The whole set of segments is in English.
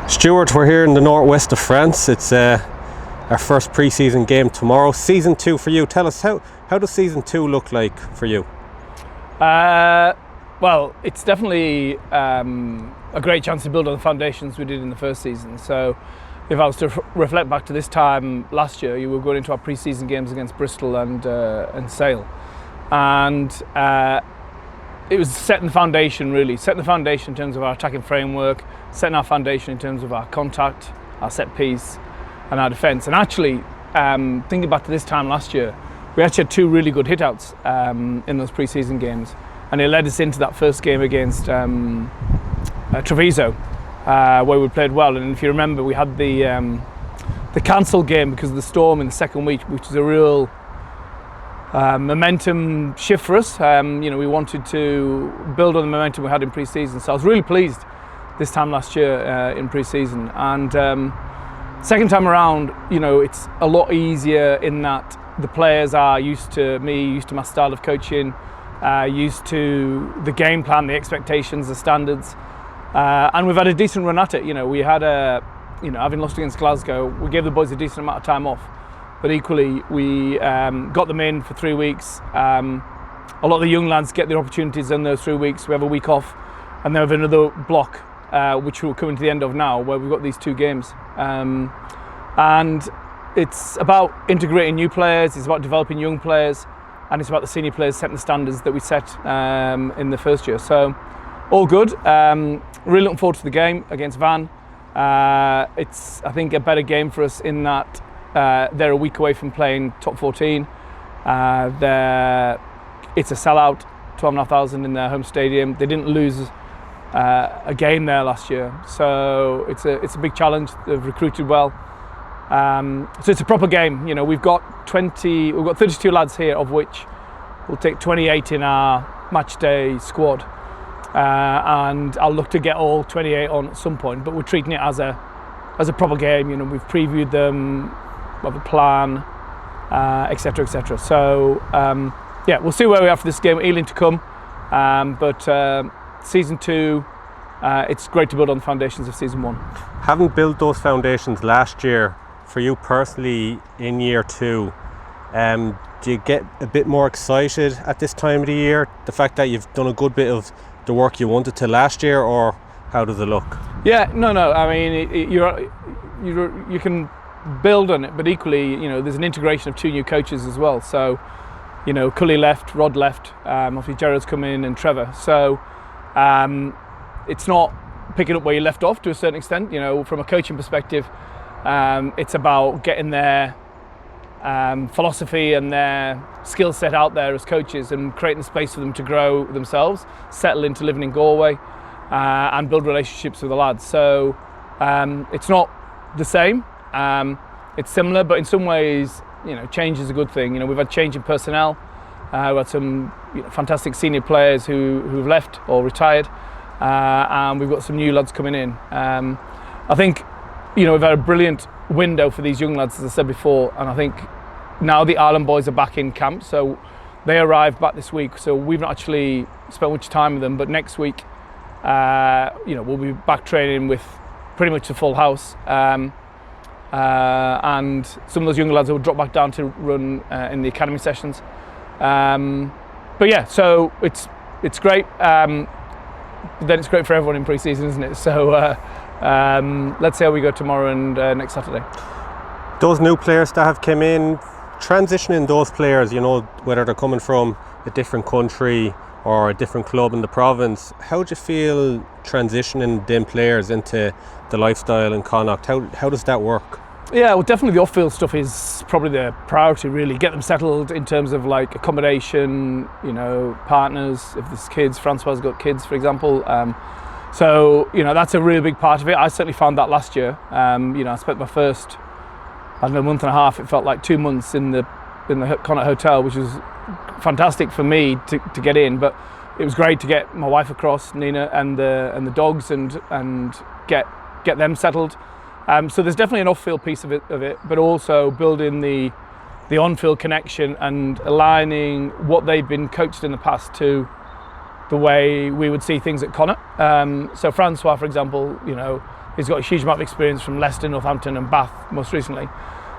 Stuart, we're here in the northwest of France. It's our first pre-season game tomorrow. Season 2 for you. Tell us, how does season 2 look like for you? Well, it's definitely a great chance to build on the foundations we did in the first season. So if I was to reflect back to this time last year, you were going into our pre-season games against Bristol and Sale. And it was setting the foundation, really. Setting the foundation in terms of our attacking framework, setting our foundation in terms of our contact, our set piece, and our defence. And actually, thinking back to this time last year, we actually had 2 really good hitouts in those pre-season games. And it led us into that first game against Treviso, where we played well. And if you remember, we had the cancelled game because of the storm in the second week, which was a real momentum shift for us. We wanted to build on the momentum we had in pre-season. So I was really pleased this time last year in pre-season. And second time around, it's a lot easier in that the players are used to me, used to my style of coaching, used to the game plan, the expectations, the standards, and we've had a decent run at it. We had having lost against Glasgow, we gave the boys a decent amount of time off, but equally we got them in for 3 weeks. A lot of the young lads get their opportunities in those 3 weeks. We have a week off, and then we have another block, which we're coming to the end of now, where we've got these 2 games, and it's about integrating new players, it's about developing young players, and it's about the senior players setting the standards that we set in the first year. So all good. Really looking forward to the game against Van. It's, I think, a better game for us in that they're a week away from playing top 14. It's a sellout, 12,500 in their home stadium. They didn't lose a game there last year, so it's a big challenge. They've recruited well. So it's a proper game. We've got 32 lads here, of which we'll take 28 in our match day squad, and I'll look to get all 28 on at some point. But we're treating it as a proper game. We've previewed them, we have a plan, etc., etc. So we'll see where we are for this game. Ealing to come, but season 2. It's great to build on the foundations of season 1. Having built those foundations last year, for you personally in year 2, do you get a bit more excited at this time of the year? The fact that you've done a good bit of the work you wanted to last year, or how does it look? Yeah, no. I mean, you can build on it, but equally, there's an integration of 2 new coaches as well. So, Cully left, Rod left, obviously Gerard's come in, and Trevor. So, it's not picking up where you left off to a certain extent. From a coaching perspective. It's about getting their philosophy and their skill set out there as coaches and creating space for them to grow themselves, settle into living in Galway, and build relationships with the lads. So it's not the same. It's similar, but in some ways, change is a good thing. We've had change in personnel. We've had some fantastic senior players who've left or retired, and we've got some new lads coming in. I think we've had a brilliant window for these young lads, as I said before, and I think now the Ireland boys are back in camp, so they arrived back this week, so we've not actually spent much time with them, but next week we'll be back training with pretty much a full house, and some of those young lads will drop back down to run in the academy sessions, but yeah, so it's great, but then it's great for everyone in pre-season, isn't it? So let's see how we go tomorrow and next Saturday. Those new players that have come in, transitioning those players, whether they're coming from a different country or a different club in the province, how do you feel transitioning them players into the lifestyle in Connacht? How does that work? Yeah, well, definitely the off-field stuff is probably the priority, really. Get them settled in terms of like accommodation, partners. If there's kids, Francois got kids, for example. So that's a really big part of it. I certainly found that last year. I spent my first, month and a half. It felt like 2 months in the Connacht hotel, which was fantastic for me to get in. But it was great to get my wife across, Nina, and the dogs, and get them settled. So there's definitely an off-field piece of it, but also building the on-field connection and aligning what they've been coached in the past to the way we would see things at Connacht. So Francois, for example, He's got a huge amount of experience from Leicester, Northampton and Bath most recently.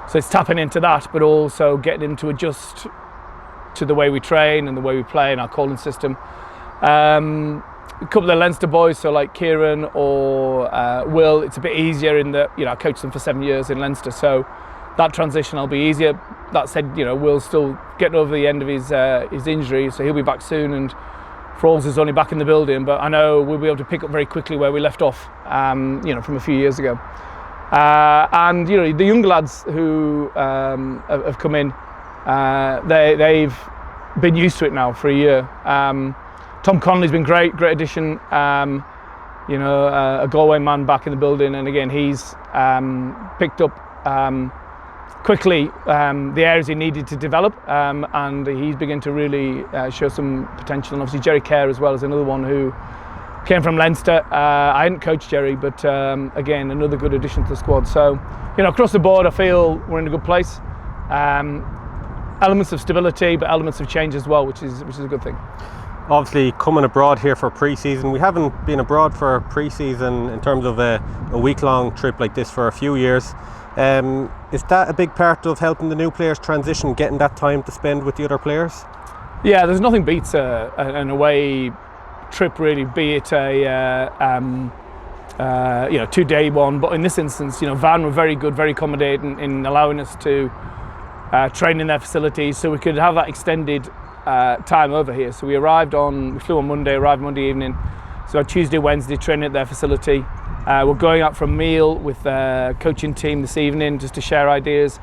So it's tapping into that, but also getting him to adjust to the way we train and the way we play and our calling system. A couple of the Leinster boys, so like Kieran or Will, it's a bit easier in that, I coached them for 7 years in Leinster, so that transition will be easier. That said, Will's still getting over the end of his injury, so he'll be back soon, and Frawls is only back in the building, but I know we'll be able to pick up very quickly where we left off, from a few years ago. And the younger lads who have come in, they've been used to it now for a year. Tom Connolly's been great addition. A Galway man back in the building, and again he's picked up quickly the areas he needed to develop, and he's beginning to really show some potential. And obviously Jerry Kerr as well is another one who came from Leinster. I hadn't coached Jerry, but again another good addition to the squad. So across the board I feel we're in a good place. Elements of stability, but elements of change as well, which is a good thing. Obviously coming abroad here for pre-season, we haven't been abroad for pre-season in terms of a week-long trip like this for a few years. Is that a big part of helping the new players transition, getting that time to spend with the other players? Yeah, there's nothing beats an away trip really, be it a 2-day one, but in this instance, Van were very good, very accommodating in allowing us to train in their facilities, so we could have that extended time over here. So we flew on Monday, arrived Monday evening, so Tuesday, Wednesday training at their facility. We're going out for a meal with the coaching team this evening just to share ideas,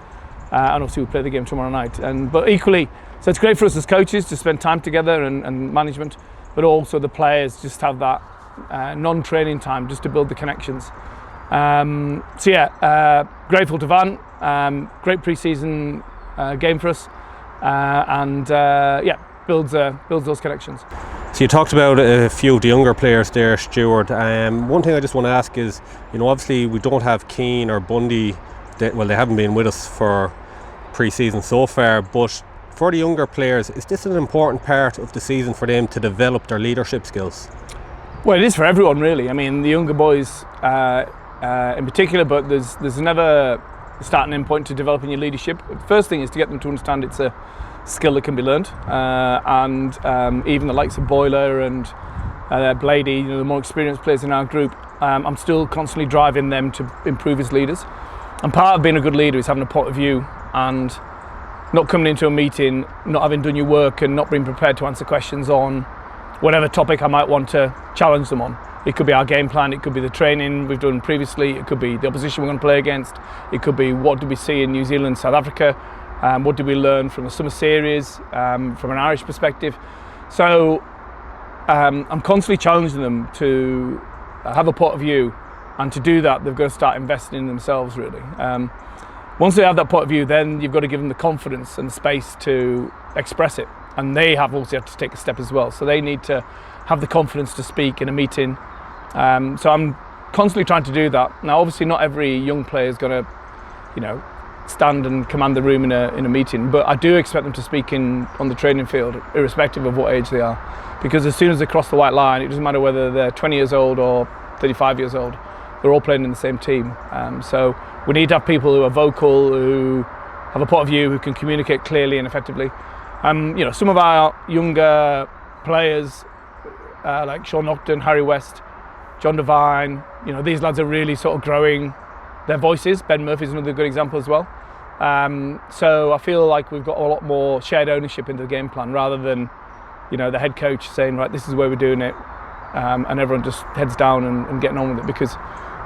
and obviously we'll play the game tomorrow night. But equally, so it's great for us as coaches to spend time together and management, but also the players just have that non-training time just to build the connections. Grateful to Van, great pre-season game for us, builds those connections. So you talked about a few of the younger players there, Stuart. One thing I just want to ask is, obviously we don't have Keane or Bundy. They haven't been with us for pre-season so far, but for the younger players, is this an important part of the season for them to develop their leadership skills? Well, it is for everyone really. I mean, the younger boys in particular, but there's never a starting end point to developing your leadership. The first thing is to get them to understand it's a skill that can be learned, and even the likes of Boiler and Blady, the more experienced players in our group, I'm still constantly driving them to improve as leaders. And part of being a good leader is having a point of view and not coming into a meeting, not having done your work and not being prepared to answer questions on whatever topic I might want to challenge them on. It could be our game plan, it could be the training we've done previously, it could be the opposition we're going to play against, it could be what did we see in New Zealand, South Africa, what did we learn from the summer series, from an Irish perspective. So I'm constantly challenging them to have a point of view, and to do that they've got to start investing in themselves really. Once they have that point of view, then you've got to give them the confidence and the space to express it, and they have also have to take a step as well. So they need to have the confidence to speak in a meeting. So I'm constantly trying to do that. Now obviously not every young player is going to stand and command the room in a meeting, but I do expect them to speak on the training field irrespective of what age they are, because as soon as they cross the white line, it doesn't matter whether they're 20 years old or 35 years old, they're all playing in the same team. So we need to have people who are vocal, who have a point of view, who can communicate clearly and effectively. Some of our younger players like Sean Nocton, Harry West, John Devine, these lads are really sort of growing their voices. Ben Murphy's another good example as well. So I feel like we've got a lot more shared ownership in the game plan, rather than the head coach saying, right, this is where we're doing it, and everyone just heads down and getting on with it, because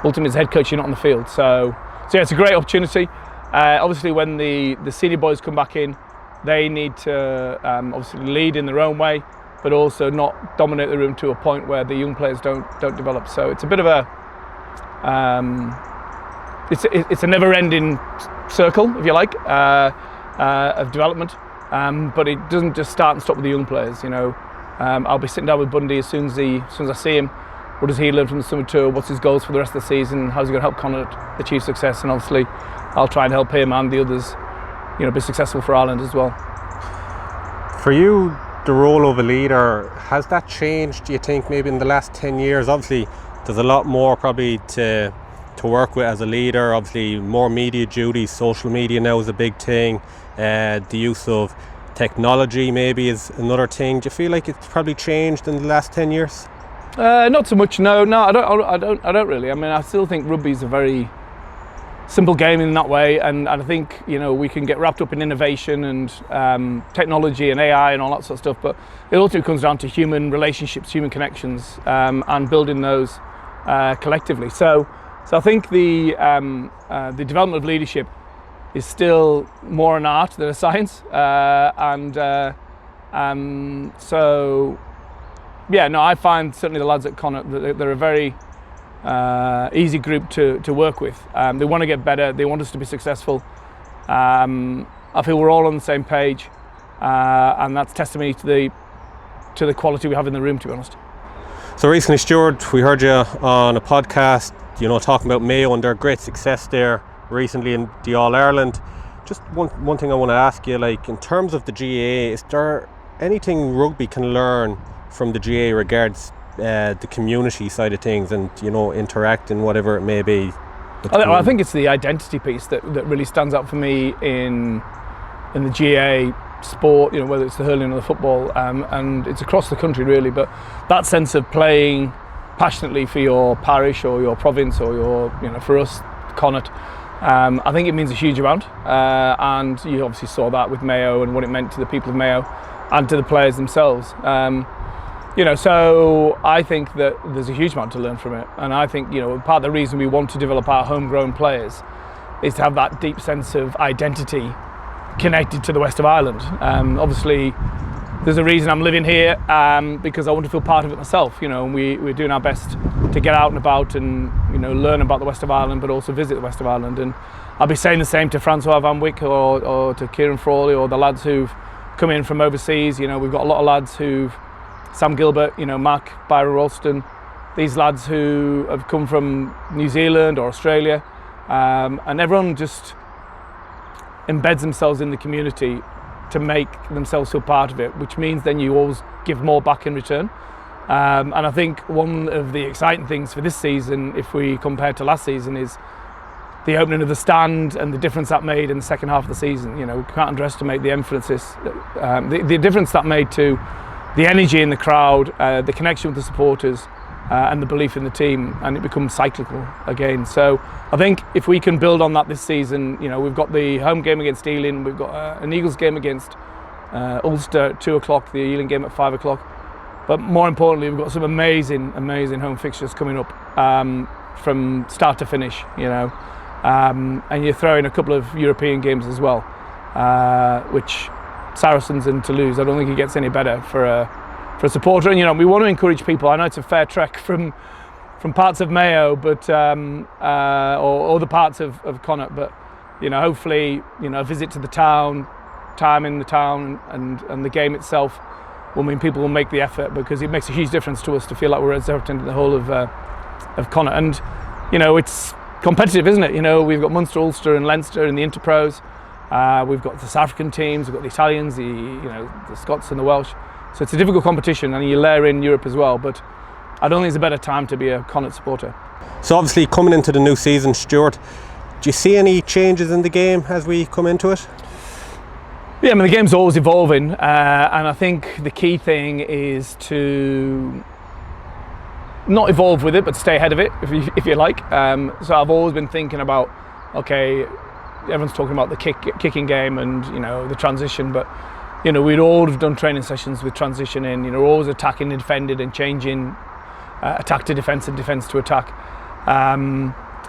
ultimately as head coach you're not on the field. So yeah, it's a great opportunity. Obviously when the senior boys come back in, they need to obviously lead in their own way, but also not dominate the room to a point where the young players don't develop. So it's a bit of a it's a never-ending circle, if you like, of development. But it doesn't just start and stop with the young players. I'll be sitting down with Bundy as soon as I see him. What does he learn from the summer tour? What's his goals for the rest of the season? How's he going to help Connacht achieve success? And obviously, I'll try and help him and the others, be successful for Ireland as well. For you, the role of a leader, has that changed, do you think, maybe in the last 10 years? Obviously, there's a lot more probably to to work with as a leader? Obviously more media duties, social media now is a big thing, the use of technology maybe is another thing. Do you feel like it's probably changed in the last 10 years? Not so much, no, I don't really. I mean, I still think rugby is a very simple game in that way, and I think, you know, we can get wrapped up in innovation and technology and AI and all that sort of stuff, but it ultimately comes down to human relationships, human connections, and building those collectively. So I think the development of leadership is still more an art than a science, so yeah, no, I find certainly the lads at Connacht that they're a very easy group to work with. They want to get better, they want us to be successful. I feel we're all on the same page, and that's testimony to the quality we have in the room, to be honest. So recently, Stuart, we heard you on a podcast, you know, talking about Mayo and their great success there recently in the All-Ireland. Just one thing I want to ask you, like, in terms of the GAA, is there anything rugby can learn from the GAA regards the community side of things and, you know, interacting, whatever it may be? I think it's the identity piece that really stands out for me in the GAA sport, you know, whether it's the hurling or the football, and it's across the country really, but that sense of playing passionately for your parish or your province or your, you know, for us, Connacht, I think it means a huge amount, and you obviously saw that with Mayo and what it meant to the people of Mayo and to the players themselves. You know, so I think that there's a huge amount to learn from it, and I think, you know, part of the reason we want to develop our homegrown players is to have that deep sense of identity connected to the West of Ireland. Obviously, there's a reason I'm living here, because I want to feel part of it myself. You know, and we're doing our best to get out and about and, you know, learn about the West of Ireland, but also visit the West of Ireland. And I'll be saying the same to Francois Van Wyck or to Kieran Frawley or the lads who've come in from overseas. You know, we've got a lot of lads who've Sam Gilbert, you know, Mark Byron Ralston, these lads who have come from New Zealand or Australia, and everyone just embeds themselves in the community to make themselves feel part of it, which means then you always give more back in return. And I think one of the exciting things for this season, if we compare to last season, is the opening of the stand and the difference that made in the second half of the season. You know, we can't underestimate the emphasis, the difference that made to the energy in the crowd, the connection with the supporters, and the belief in the team, and it becomes cyclical again. So I think if we can build on that this season, you know, we've got the home game against Ealing, we've got an Eagles game against Ulster at 2 o'clock, the Ealing game at 5 o'clock. But more importantly, we've got some amazing home fixtures coming up from start to finish, you know. And you're throwing a couple of European games as well, which Saracens and Toulouse, I don't think it gets any better for a supporter. And, you know, we want to encourage people. I know it's a fair trek from parts of Mayo, but or other parts of Connacht, but, you know, hopefully, you know, a visit to the town, time in the town, and the game itself will mean people will make the effort, because it makes a huge difference to us to feel like we're representing the whole of Connacht. And, you know, it's competitive, isn't it? You know, we've got Munster, Ulster, and Leinster in the Interpros. We've got the South African teams, we've got the Italians, the Scots and the Welsh. So it's a difficult competition, and you layer in Europe as well. But I don't think it's a better time to be a Connacht supporter. So obviously coming into the new season, Stuart, do you see any changes in the game as we come into it? Yeah, I mean, the game's always evolving, and I think the key thing is to not evolve with it, but stay ahead of it, if you like. So I've always been thinking about, okay, everyone's talking about the kicking game and, you know, the transition, but, you know, we'd all have done training sessions with transition in, you know, always attacking and defended and changing attack to defence and defence to attack.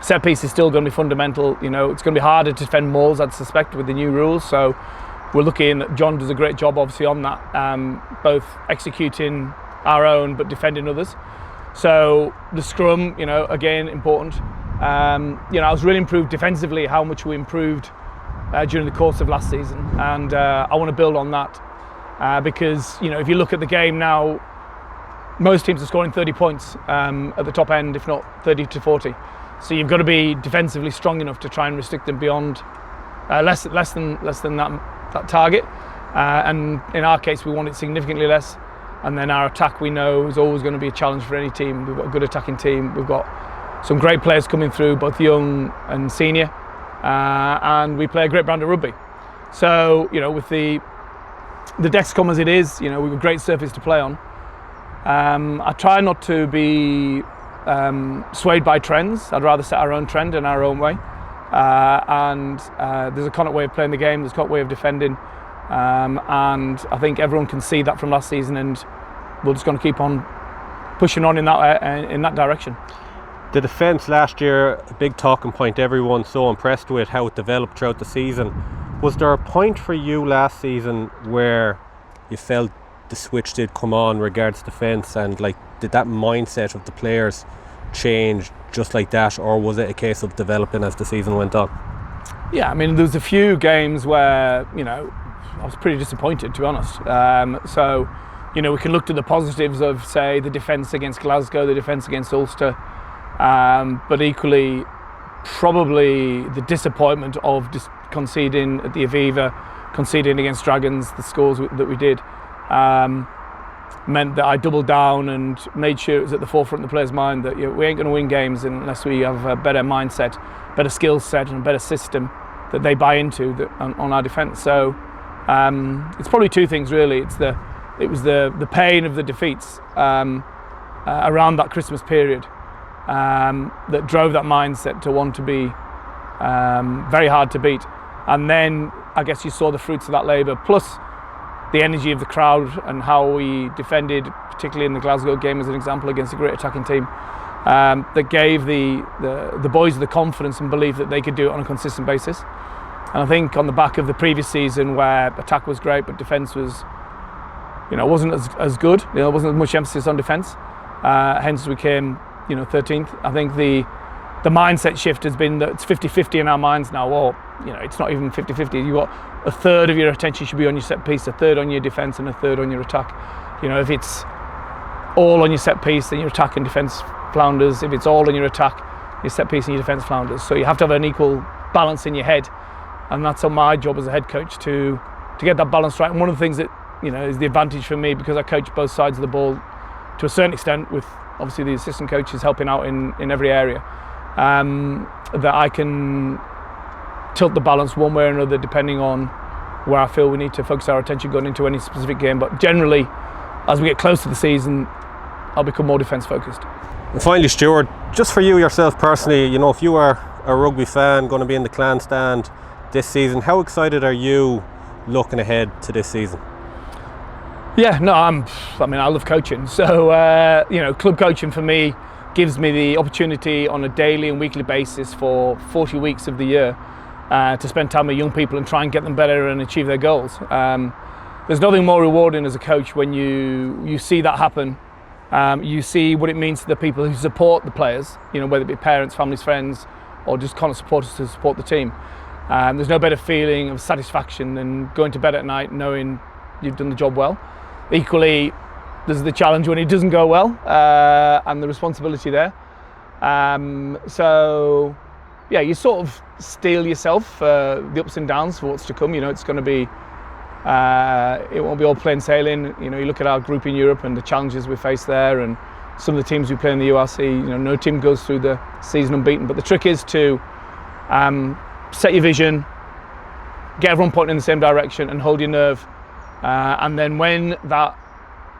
Set piece is still going to be fundamental. You know, it's going to be harder to defend mauls, I'd suspect, with the new rules. So we're looking, John does a great job obviously on that, both executing our own but defending others. So the scrum, you know, again, important. You know, I was really improved defensively, how much we improved during the course of last season, and I want to build on that, because, you know, if you look at the game now, most teams are scoring 30 points at the top end, if not 30 to 40. So you've got to be defensively strong enough to try and restrict them beyond less than that target, and in our case we want it significantly less. And then our attack, we know, is always going to be a challenge for any team. We've got a good attacking team. We've got some great players coming through, both young and senior, and we play a great brand of rugby. So, with the decks come as it is, we've a great surface to play on. I try not to be swayed by trends. I'd rather set our own trend in our own way. And there's a Connacht way of playing the game, there's a Connacht way of defending. And I think everyone can see that from last season, and we're just going to keep on pushing on in that direction. The defence last year, a big talking point, everyone's so impressed with how it developed throughout the season. Was there a point for you last season where you felt the switch did come on regards defence, and did that mindset of the players change just like that, or was it a case of developing as the season went on? Yeah, there was a few games where, I was pretty disappointed, to be honest. So, we can look to the positives of, say, the defence against Glasgow, the defence against Ulster, but equally, probably the disappointment of conceding at the Aviva, conceding against Dragons, the scores that we did, meant that I doubled down and made sure it was at the forefront of the players' mind that we ain't going to win games unless we have a better mindset, better skill set, and a better system that they buy into on our defence. So it's probably two things really. It was the pain of the defeats around that Christmas period that drove that mindset to want to be very hard to beat, and then I guess you saw the fruits of that labour, plus the energy of the crowd and how we defended, particularly in the Glasgow game as an example, against a great attacking team, that gave the boys the confidence and belief that they could do it on a consistent basis. And I think on the back of the previous season where attack was great but defence was, wasn't as good, there wasn't as much emphasis on defence, hence we came 13th. I think the mindset shift has been that it's 50-50 in our minds now, or it's not even 50-50. You've got a third of your attention should be on your set piece, a third on your defence, and a third on your attack. If it's all on your set piece, then your attack and defence flounders. If it's all on your attack, your set piece and your defence flounders. So you have to have an equal balance in your head, and that's on my job as a head coach to get that balance right. And one of the things that is the advantage for me, because I coach both sides of the ball to a certain extent, with obviously the assistant coaches helping out in every area, that I can tilt the balance one way or another depending on where I feel we need to focus our attention going into any specific game. But generally, as we get close to the season, I'll become more defence focused. And finally, Stuart, just for you yourself personally, if you are a rugby fan going to be in the Clan stand this season, how excited are you looking ahead to this season? Yeah, no, I love coaching. So, club coaching for me gives me the opportunity on a daily and weekly basis for 40 weeks of the year to spend time with young people and try and get them better and achieve their goals. There's nothing more rewarding as a coach when you see that happen. You see what it means to the people who support the players, whether it be parents, families, friends, or just Connacht supporters to support the team. There's no better feeling of satisfaction than going to bed at night knowing you've done the job well. Equally, there's the challenge when it doesn't go well, and the responsibility there. So, yeah, you sort of steel yourself the ups and downs for what's to come. It's going to be, it won't be all plain sailing. You look at our group in Europe and the challenges we face there, and some of the teams we play in the URC. No team goes through the season unbeaten. But the trick is to set your vision, get everyone pointing in the same direction, and hold your nerve. And then when that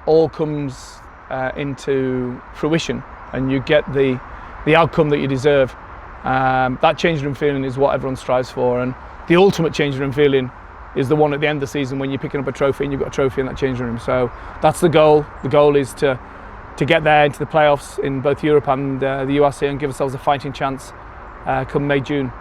all comes into fruition and you get the outcome that you deserve, that changing room feeling is what everyone strives for. And the ultimate changing room feeling is the one at the end of the season when you're picking up a trophy and you've got a trophy in that changing room. So that's the goal. The goal is to get there into the playoffs in both Europe and the URC and give ourselves a fighting chance come May, June.